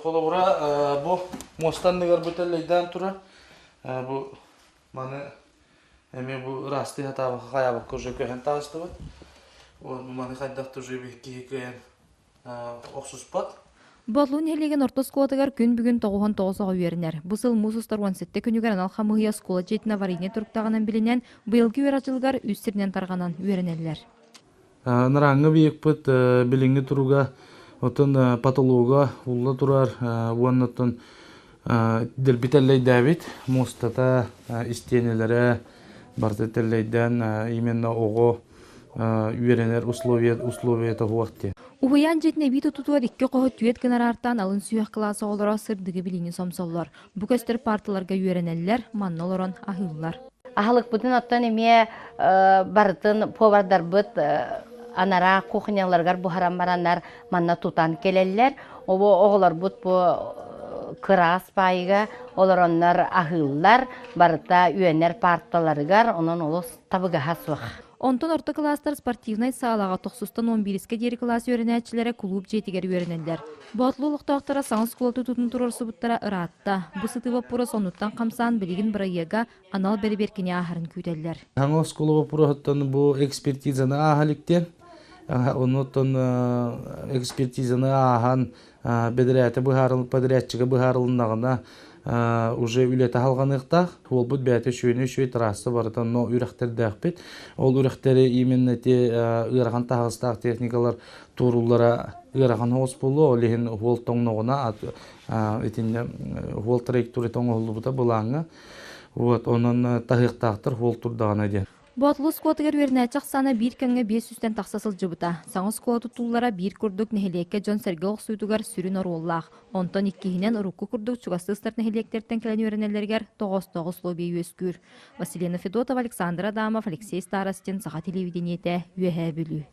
Kolabora bu mostanlıgar bütelleyden tura bu mane emi bu rasti hata kaya bak kurcu köhen tağıstı bat. O mane kaydak turcu bir ki köhen oksus bat. Ботлун хелеген ортоскуотагар күн бүгүн тоғухан тоғысаға үйерінер. Бұсыл мусустар 17 күнігер анал хамығия скула жетіне варийне тұрықтағынан білінен, бұйылғы үйерачылғар үстерінен тарғанан үйерінелер. Нараңы бейік бұт білінгі тұруға отын патолога ұлла тұрар уаннаттын дербителлей дәвит мостата истенелері бартетеллейден именно оғы үйерінер условията хуақты. Ухуян жетіне бейті тұтуар 2 қоғы түйет генерартан алын сүйек қыласы олыра сырдығы біліні сомсоллар. Бұ көстер партыларға үйерінелер, манны олыран ахылылар. Ахылық бұтын оттан еме барытын повардар бұт анара кухняларгар бухарам баранар манна тутан келелер. Обо оғылар бұт бұ кырас пайыға олыронлар ахылылар барыта үйенер партыларыгар, онын олыс табыға хасуақ. Онтон орта кластар спортивнай саалаға 9-11-ке дері класс үйерінәтчілері клуб жетігер үйерінелер. Ботлылықтақтара саңыз кулаты тұтын тұрыр сұбыттара ыратта. Бұсытыва пұры сонуттан қамсан білігін бірайыға анал бәрі-беркіне ахарын күйтелер. Саңыз кулаты пұры бұл экспертизаны ахаліктен, онуттан экспертизаны ахан бәдірәті подрядчыға бұхарылынағына уже үлеті алғанықтақ, ол бұд бәті шөй трассы барытын, но үріқтерді әқпет. Ол үріқтері именно те үріған тағыстақ техникалар турулара үріған хос болу, олеген ол тоңнығына, ол траектория тоңғылы бұта бұлаңы, оның тағықтақтыр ол тұрдағына ден. Ботлы скуатыгар үйерінәчіқ саны 1 кәңе 500-тен тақсасыл жыбыта. Саңыз скуаты тұллара 1 күрдік нәхелекке Джон Серге оқсуйтугар сүрін ороллақ. Онтан 2-хінен ұрыққы күрдік чуғастыстар нәхелектерден кәлін үйерінелергер 9-9 лобей өскүр. Василина Федотова, Александр Адамов, Алексей Старостин, Саға телевидениеті, үйәе бүлі.